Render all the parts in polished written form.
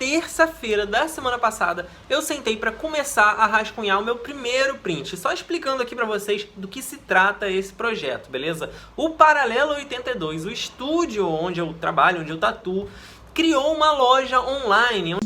terça-feira da semana passada, eu sentei para começar a rascunhar o meu primeiro print. Só explicando aqui para vocês do que se trata esse projeto, beleza? O Paralelo 82, o estúdio onde eu trabalho, onde eu tatuo, criou uma loja online.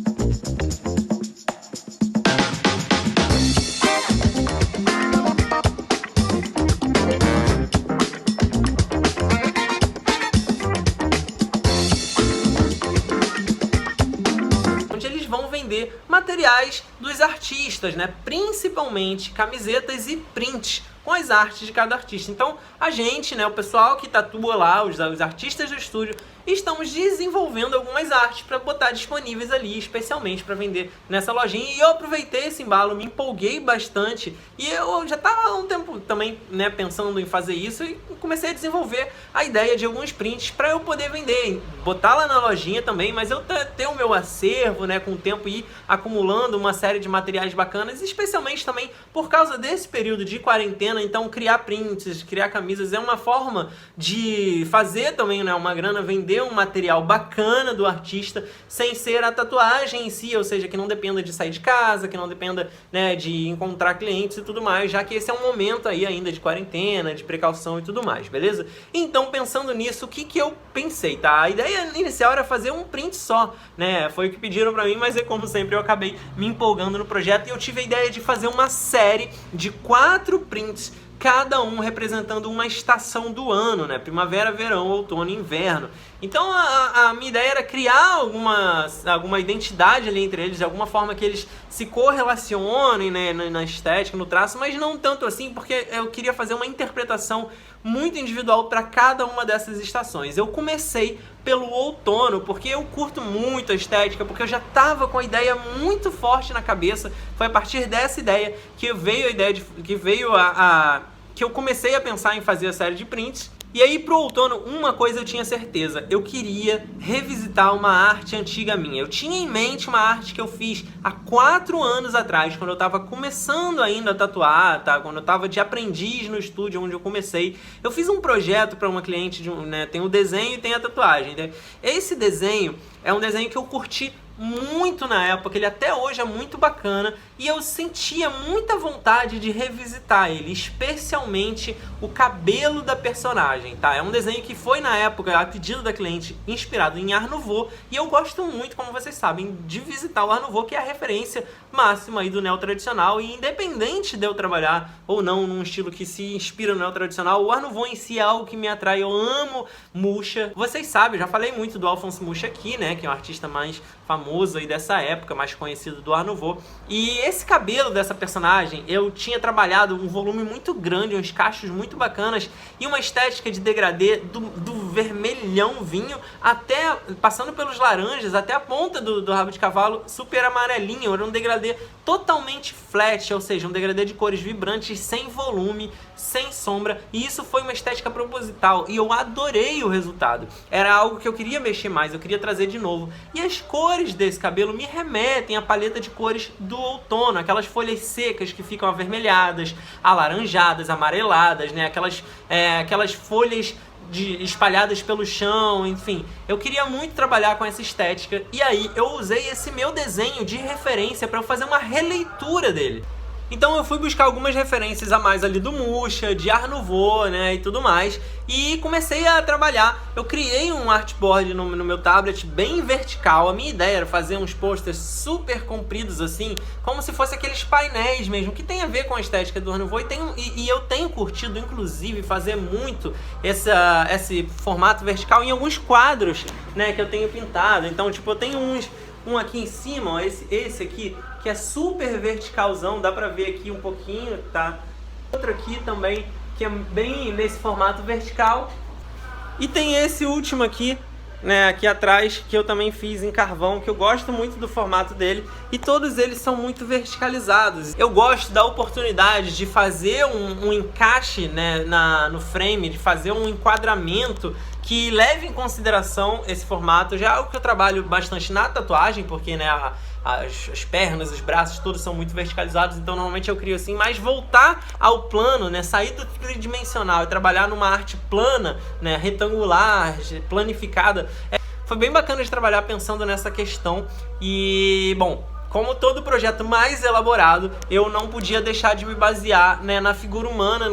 Vender materiais dos artistas, né? Principalmente camisetas e prints com as artes de cada artista. Então a gente, né, o pessoal que tatua lá, os artistas do estúdio, estamos desenvolvendo algumas artes para botar disponíveis ali, especialmente para vender nessa lojinha. E eu aproveitei esse embalo, me empolguei bastante e eu já estava há um tempo também, né, pensando em fazer isso e comecei a desenvolver a ideia de alguns prints para eu poder vender, botar lá na lojinha também, mas eu ter o meu acervo, né, com o tempo ir acumulando uma série de materiais bacanas, especialmente também por causa desse período de quarentena. Então criar prints, criar camisas é uma forma de fazer também, né, uma grana, vender um material bacana do artista sem ser a tatuagem em si, ou seja, que não dependa de sair de casa, que não dependa, né, de encontrar clientes e tudo mais, já que esse é um momento aí ainda de quarentena, de precaução e tudo mais, beleza? Então, pensando nisso, o que eu pensei, tá? A ideia inicial era fazer um print só, né? Foi o que pediram pra mim, mas como sempre eu acabei me empolgando no projeto e eu tive a ideia de fazer uma série de 4 prints, cada um representando uma estação do ano, né? Primavera, verão, outono e inverno. Então a minha ideia era criar alguma identidade ali entre eles, de alguma forma que eles se correlacionem, né, na estética, no traço, mas não tanto assim, porque eu queria fazer uma interpretação muito individual para cada uma dessas estações. Eu comecei pelo outono, porque eu curto muito a estética, porque eu já estava com a ideia muito forte na cabeça. Foi a partir dessa ideia que veio a ideia que eu comecei a pensar em fazer a série de prints. E aí pro outono, uma coisa eu tinha certeza, eu queria revisitar uma arte antiga minha. Eu tinha em mente uma arte que eu fiz há 4 anos atrás, quando eu estava começando ainda a tatuar, tá? Quando eu estava de aprendiz no estúdio onde eu comecei. Eu fiz um projeto para uma cliente, né? Tem o desenho e tem a tatuagem. Né? Esse desenho é um desenho que eu curti muito na época, ele até hoje é muito bacana e eu sentia muita vontade de revisitar ele, especialmente o cabelo da personagem, tá? É um desenho que foi na época, a pedido da cliente, inspirado em Art Nouveau e eu gosto muito, como vocês sabem, de visitar o Art Nouveau, que é a referência máxima aí do neo-tradicional e independente de eu trabalhar ou não num estilo que se inspira no neo-tradicional, o Art Nouveau em si é algo que me atrai, eu amo Mucha. Vocês sabem, eu já falei muito do Alphonse Mucha aqui, né, que é um artista mais famoso aí dessa época, mais conhecido do Art Nouveau. E esse cabelo dessa personagem, eu tinha trabalhado um volume muito grande, uns cachos muito bacanas e uma estética de degradê do vermelhão vinho, até passando pelos laranjas, até a ponta do rabo de cavalo super amarelinho. Era um degradê totalmente flat, ou seja, um degradê de cores vibrantes, sem volume, sem sombra, e isso foi uma estética proposital e eu adorei o resultado. Era algo que eu queria mexer mais, eu queria trazer de novo. E as cores desse cabelo me remetem à paleta de cores do outono, aquelas folhas secas que ficam avermelhadas, alaranjadas, amareladas, né? Aquelas folhas espalhadas pelo chão, enfim. Eu queria muito trabalhar com essa estética e aí eu usei esse meu desenho de referência para eu fazer uma releitura dele. Então eu fui buscar algumas referências a mais ali do Mucha, de Art Nouveau, né, e tudo mais. E comecei a trabalhar. Eu criei um artboard no meu tablet bem vertical. A minha ideia era fazer uns posters super compridos assim, como se fosse aqueles painéis mesmo, que tem a ver com a estética do Art Nouveau. E eu tenho curtido, inclusive, fazer muito esse formato vertical em alguns quadros, né, que eu tenho pintado. Então, tipo, eu tenho um aqui em cima, ó, esse aqui, que é super verticalzão, dá pra ver aqui um pouquinho, tá? Outro aqui também, que é bem nesse formato vertical. E tem esse último aqui, né, aqui atrás, que eu também fiz em carvão, que eu gosto muito do formato dele, e todos eles são muito verticalizados. Eu gosto da oportunidade de fazer um encaixe, né, no frame, de fazer um enquadramento que leve em consideração esse formato. Já é algo que eu trabalho bastante na tatuagem, porque, né, as pernas, os braços, todos são muito verticalizados, então normalmente eu crio assim, mas voltar ao plano, né, sair do tridimensional e trabalhar numa arte plana, né, retangular, planificada, foi bem bacana de trabalhar pensando nessa questão. E, bom, como todo projeto mais elaborado, eu não podia deixar de me basear, né, na figura humana,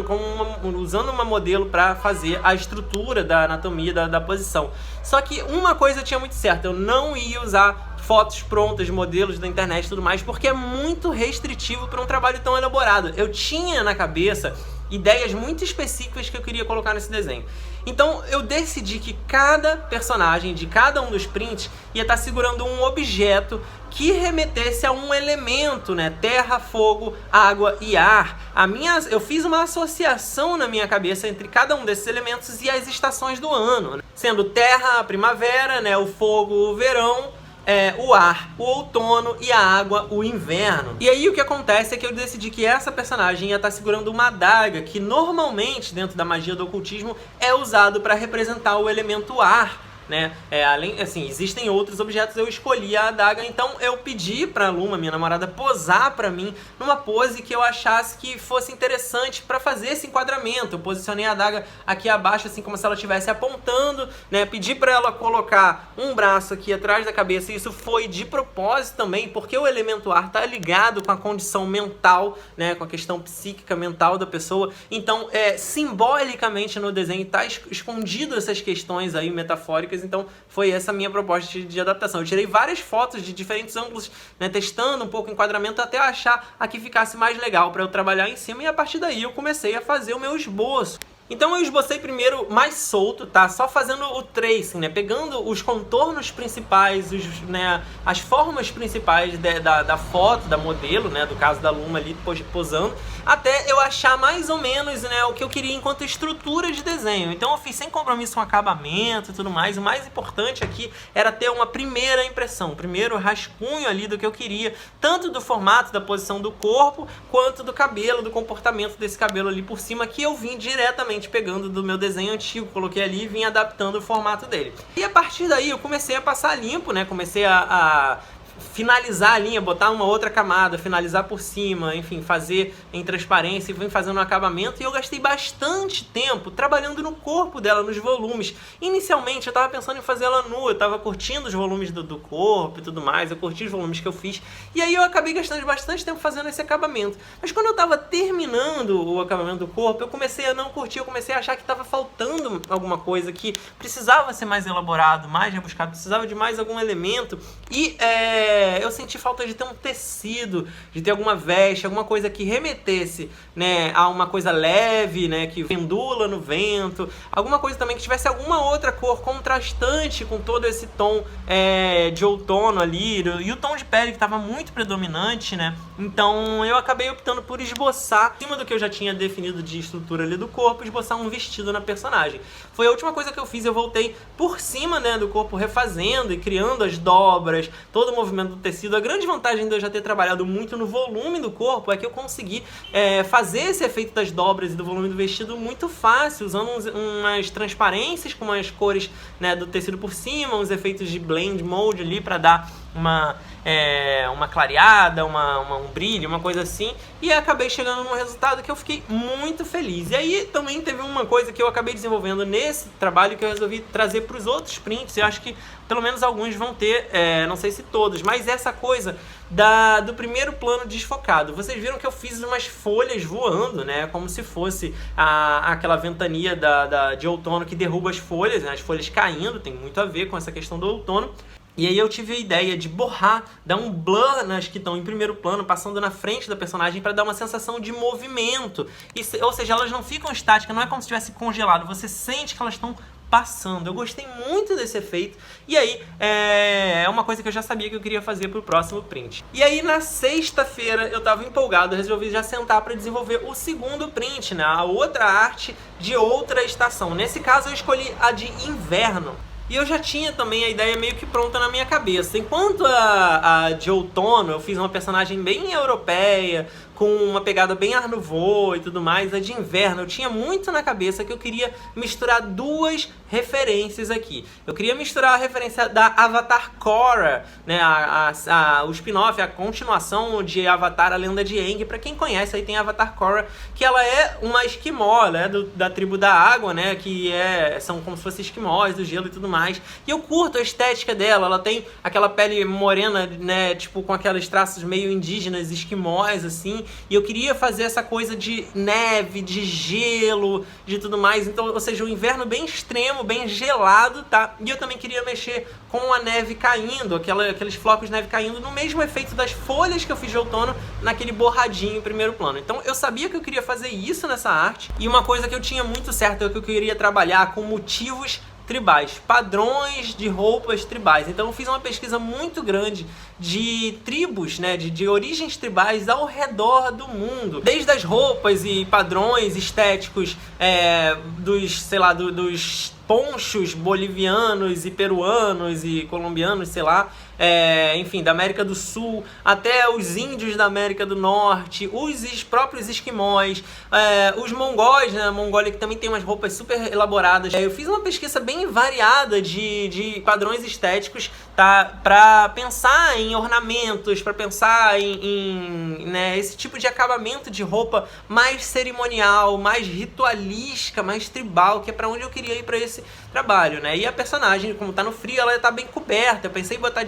usando uma modelo para fazer a estrutura da anatomia da posição. Só que uma coisa eu tinha muito certa, eu não ia usar fotos prontas, modelos da internet e tudo mais, porque é muito restritivo para um trabalho tão elaborado. Eu tinha na cabeça ideias muito específicas que eu queria colocar nesse desenho. Então eu decidi que cada personagem de cada um dos prints ia estar segurando um objeto que remetesse a um elemento, né? Terra, fogo, água e ar. Eu fiz uma associação na minha cabeça entre cada um desses elementos e as estações do ano, né? Sendo terra a primavera, né? O fogo o verão, o ar, o outono e a água, o inverno. E aí o que acontece é que eu decidi que essa personagem ia estar segurando uma adaga, que normalmente dentro da magia do ocultismo é usado para representar o elemento ar, né? Além, assim, existem outros objetos, eu escolhi a adaga, então eu pedi pra Luma, minha namorada, posar pra mim numa pose que eu achasse que fosse interessante pra fazer esse enquadramento. Eu posicionei a adaga aqui abaixo, assim como se ela estivesse apontando, né? Pedi pra ela colocar um braço aqui atrás da cabeça, e isso foi de propósito também, porque o elemento ar tá ligado com a condição mental, né? Com a questão psíquica mental da pessoa. Então, simbolicamente no desenho tá escondido essas questões aí metafóricas. Então foi essa a minha proposta de adaptação. Eu tirei várias fotos de diferentes ângulos, né, testando um pouco o enquadramento até achar a que ficasse mais legal para eu trabalhar em cima, e a partir daí eu comecei a fazer o meu esboço. Então eu esbocei primeiro mais solto, tá? Só fazendo o tracing, né? Pegando os contornos principais, né, as formas principais da foto, da modelo, né? Do caso da Luma ali posando, até eu achar mais ou menos, né, o que eu queria enquanto estrutura de desenho. Então eu fiz sem compromisso com acabamento e tudo mais. O mais importante aqui era ter uma primeira impressão, um primeiro rascunho ali do que eu queria, tanto do formato, da posição do corpo, quanto do cabelo, do comportamento desse cabelo ali por cima, que eu vim diretamente pegando do meu desenho antigo, coloquei ali e vim adaptando o formato dele. E a partir daí eu comecei a passar limpo, né? Comecei a finalizar a linha, botar uma outra camada, finalizar por cima, enfim, fazer em transparência e vim fazendo um acabamento. E eu gastei bastante tempo trabalhando no corpo dela, nos volumes. Inicialmente eu tava pensando em fazer ela nua, eu tava curtindo os volumes do corpo e tudo mais, eu curti os volumes que eu fiz. E aí eu acabei gastando bastante tempo fazendo esse acabamento. Mas quando eu tava terminando o acabamento do corpo, eu comecei a não curtir, eu comecei a achar que tava faltando alguma coisa, que precisava ser mais elaborado, mais rebuscado, precisava de mais algum elemento. E eu senti falta de ter um tecido, de ter alguma veste, alguma coisa que remetesse, né, a uma coisa leve, né, que pendula no vento, alguma coisa também que tivesse alguma outra cor contrastante com todo esse tom de outono ali, e o tom de pele que estava muito predominante, né? Então eu acabei optando por esboçar, acima do que eu já tinha definido de estrutura ali do corpo, esboçar um vestido na personagem. Foi a última coisa que eu fiz, eu voltei por cima, né, do corpo, refazendo e criando as dobras, todo o movimento do tecido. A grande vantagem de eu já ter trabalhado muito no volume do corpo é que eu consegui fazer esse efeito das dobras e do volume do vestido muito fácil, usando umas transparências com umas cores, né, do tecido por cima, uns efeitos de blend mode ali para dar uma clareada, um brilho, uma coisa assim, e acabei chegando num resultado que eu fiquei muito feliz. E aí também teve uma coisa que eu acabei desenvolvendo nesse trabalho que eu resolvi trazer para os outros prints. Eu acho que pelo menos alguns vão ter, não sei se todos, mas essa coisa do primeiro plano desfocado. Vocês viram que eu fiz umas folhas voando, né? Como se fosse aquela ventania de outono que derruba as folhas, né? As folhas caindo, tem muito a ver com essa questão do outono. E aí eu tive a ideia de borrar, dar um blur nas que estão em primeiro plano, passando na frente da personagem para dar uma sensação de movimento. Ou seja, elas não ficam estáticas, não é como se estivesse congelado, você sente que elas estão passando. Eu gostei muito desse efeito. E aí, é uma coisa que eu já sabia que eu queria fazer pro próximo print. E aí, na sexta-feira, eu tava empolgado, resolvi já sentar para desenvolver o segundo print, né? A outra arte de outra estação. Nesse caso, eu escolhi a de inverno. E eu já tinha também a ideia meio que pronta na minha cabeça. Enquanto a de outono, eu fiz uma personagem bem europeia, com uma pegada bem Art Nouveau e tudo mais. A de inverno eu tinha muito na cabeça que eu queria misturar duas referências aqui. Eu queria misturar a referência da Avatar Korra, né, o spin-off, a continuação de Avatar, a Lenda de Aang. Pra quem conhece, aí tem a Avatar Korra, que ela é uma esquimó, né, da tribo da água, né, que são como se fossem esquimós do gelo e tudo mais. E eu curto a estética dela, ela tem aquela pele morena, né, tipo com aqueles traços meio indígenas, esquimós, assim. E eu queria fazer essa coisa de neve, de gelo, de tudo mais. Então, ou seja, um inverno bem extremo, bem gelado, tá? E eu também queria mexer com a neve caindo, aqueles flocos de neve caindo, no mesmo efeito das folhas que eu fiz de outono, naquele borradinho em primeiro plano. Então eu sabia que eu queria fazer isso nessa arte, e uma coisa que eu tinha muito certo é que eu queria trabalhar com motivos tribais, padrões de roupas tribais. Então eu fiz uma pesquisa muito grande de tribos, né, de origens tribais ao redor do mundo, desde as roupas e padrões estéticos dos ponchos bolivianos e peruanos e colombianos, sei lá, enfim, da América do Sul, até os índios da América do Norte, os próprios esquimós, os mongóis, né, a Mongólia, que também tem umas roupas super elaboradas. Eu fiz uma pesquisa bem variada de padrões estéticos, tá, para pensar em ornamentos, para pensar né, esse tipo de acabamento de roupa mais cerimonial, mais ritualística, mais tribal, que é para onde eu queria ir para esse trabalho, né? E a personagem, como tá no frio, ela tá bem coberta. Eu pensei em botar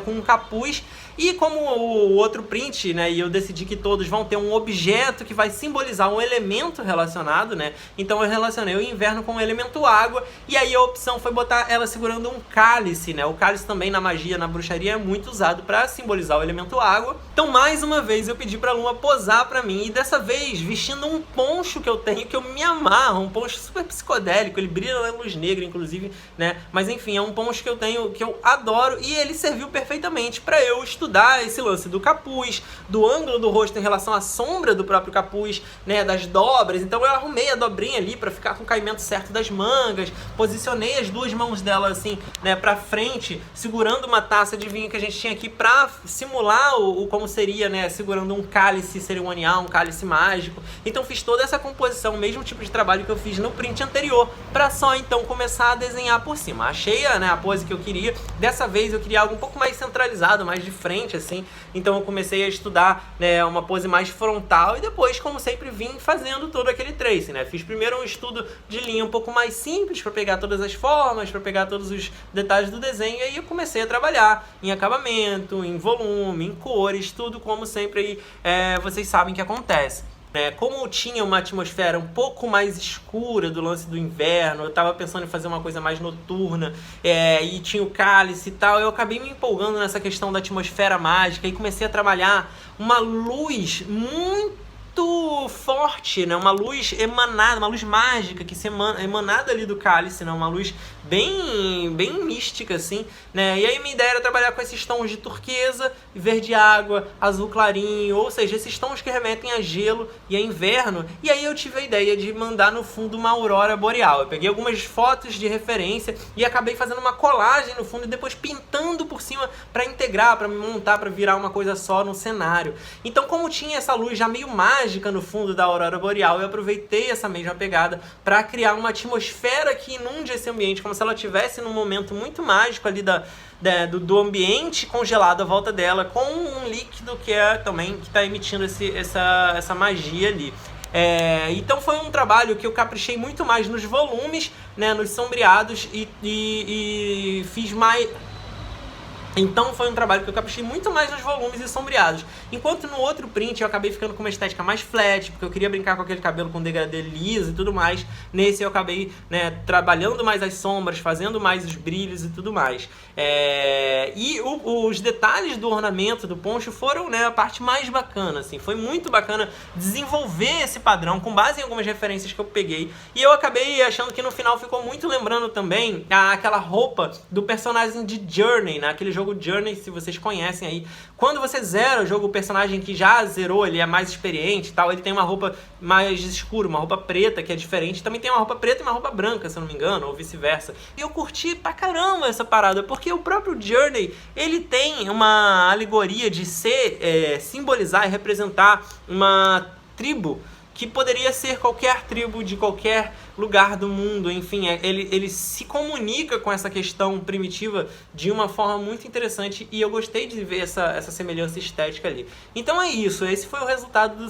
com um capuz, e como o outro print, né, e eu decidi que todos vão ter um objeto que vai simbolizar um elemento relacionado, né? Então eu relacionei o inverno com o elemento água, e aí a opção foi botar ela segurando um cálice, né? O cálice também na magia, na bruxaria, é muito usado para simbolizar o elemento água. Então mais uma vez eu pedi pra Luma posar pra mim, e dessa vez vestindo um poncho que eu tenho, que eu me amarro, um poncho super psicodélico, ele brilha na luz negra, inclusive, né? Mas enfim, é um poncho que eu tenho, que eu adoro, e ele serviu perfeitamente para eu estudar esse lance do capuz, do ângulo do rosto em relação à sombra do próprio capuz, né, das dobras. Então eu arrumei a dobrinha ali para ficar com o caimento certo das mangas, posicionei as duas mãos dela assim, né, para frente, segurando uma taça de vinho que a gente tinha aqui para simular como seria, né, segurando um cálice cerimonial, um cálice mágico. Então fiz toda essa composição, o mesmo tipo de trabalho que eu fiz no print anterior, para só então começar a desenhar por cima. Achei, né, a pose que eu queria. Dessa vez eu queria algo um pouco mais centralizado, mais de frente, assim. Então eu comecei a estudar, né, uma pose mais frontal, e depois, como sempre, vim fazendo todo aquele trace, né? Fiz primeiro um estudo de linha um pouco mais simples, para pegar todas as formas, para pegar todos os detalhes do desenho, e aí eu comecei a trabalhar em acabamento, em volume, em cores, tudo como sempre aí, vocês sabem que acontece. Como tinha uma atmosfera um pouco mais escura do lance do inverno, eu estava pensando em fazer uma coisa mais noturna, e tinha o cálice e tal, eu acabei me empolgando nessa questão da atmosfera mágica e comecei a trabalhar uma luz muito forte, né? Uma luz emanada, uma luz mágica que se emanada ali do cálice, né? Uma luz bem mística, assim, né? E aí minha ideia era trabalhar com esses tons de turquesa, verde água, azul clarinho, ou seja, esses tons que remetem a gelo e a inverno. E aí eu tive a ideia de mandar no fundo uma aurora boreal. Eu peguei algumas fotos de referência e acabei fazendo uma colagem no fundo e depois pintando por cima para integrar, para montar, para virar uma coisa só no cenário. Então, como tinha essa luz já meio mágica no fundo da aurora boreal, eu aproveitei essa mesma pegada para criar uma atmosfera que inunde esse ambiente, como se ela estivesse num momento muito mágico ali do ambiente congelado à volta dela, com um líquido que está emitindo essa magia ali. Então foi um trabalho que eu caprichei muito mais nos volumes, né, nos sombreados, e fiz mais... Então foi um trabalho que eu caprichei muito mais nos volumes e sombreados. Enquanto no outro print eu acabei ficando com uma estética mais flat, porque eu queria brincar com aquele cabelo com degradê liso e tudo mais. Nesse eu acabei, né, trabalhando mais as sombras, fazendo mais os brilhos e tudo mais. E os detalhes do ornamento do poncho foram, né, a parte mais bacana, assim. Foi muito bacana desenvolver esse padrão com base em algumas referências que eu peguei. E eu acabei achando que no final ficou muito lembrando também aquela roupa do personagem de Journey, né, aquele jogo jogo Journey, se vocês conhecem aí. Quando você zera o jogo, o personagem que já zerou, ele é mais experiente e tal, ele tem uma roupa mais escura, uma roupa preta, que é diferente. Também tem uma roupa preta e uma roupa branca, se eu não me engano, ou vice-versa. E eu curti pra caramba essa parada, porque o próprio Journey, ele tem uma alegoria de simbolizar e representar uma tribo que poderia ser qualquer tribo de qualquer lugar do mundo, enfim, ele se comunica com essa questão primitiva de uma forma muito interessante e eu gostei de ver essa semelhança estética ali. Então é isso, esse foi o resultado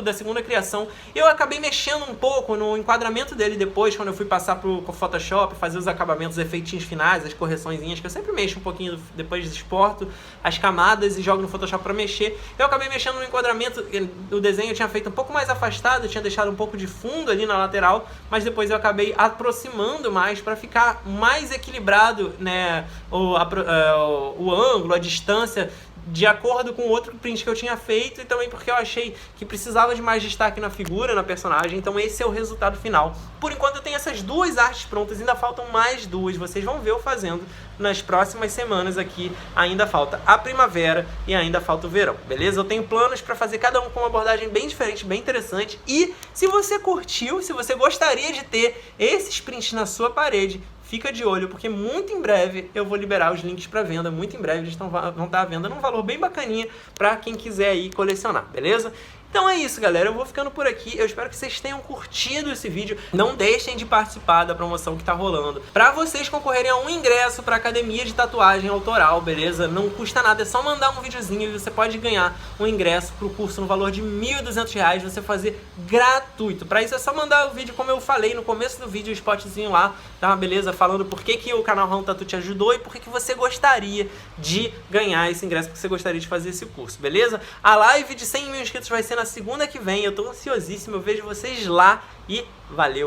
da segunda criação. Eu acabei mexendo um pouco no enquadramento dele depois, quando eu fui passar pro Photoshop, fazer os acabamentos, os efeitinhos finais, as correçõezinhas, que eu sempre mexo um pouquinho, depois exporto as camadas e jogo no Photoshop para mexer. Eu acabei mexendo no enquadramento, o desenho eu tinha feito um pouco mais afastado, eu tinha deixado um pouco de fundo ali na lateral, mas depois eu acabei aproximando mais para ficar mais equilibrado, né, o ângulo, a distância, de acordo com o outro print que eu tinha feito e também porque eu achei que precisava de mais destaque na figura, na personagem. Então esse é o resultado final. Por enquanto eu tenho essas duas artes prontas, ainda faltam mais duas, vocês vão ver eu fazendo nas próximas semanas aqui. Ainda falta a primavera e ainda falta o verão, beleza? Eu tenho planos para fazer cada um com uma abordagem bem diferente, bem interessante. E se você curtiu, se você gostaria de ter esses prints na sua parede, fica de olho, porque muito em breve eu vou liberar os links para venda. Muito em breve eles vão estar à venda num valor bem bacaninha para quem quiser aí colecionar, beleza? Então é isso, galera. Eu vou ficando por aqui. Eu espero que vocês tenham curtido esse vídeo. Não deixem de participar da promoção que tá rolando, para vocês concorrerem a um ingresso para Academia de Tatuagem Autoral, beleza? Não custa nada, é só mandar um videozinho e você pode ganhar um ingresso pro curso no valor de R$ 1.200, você fazer gratuito. Para isso é só mandar o vídeo, como eu falei no começo do vídeo, o spotzinho lá, tá? Beleza? Falando por que o canal Ramo Tatu te ajudou e por que você gostaria de ganhar esse ingresso, porque você gostaria de fazer esse curso, beleza? A live de 100 mil inscritos vai ser na segunda que vem. Eu tô ansiosíssimo, eu vejo vocês lá e valeu!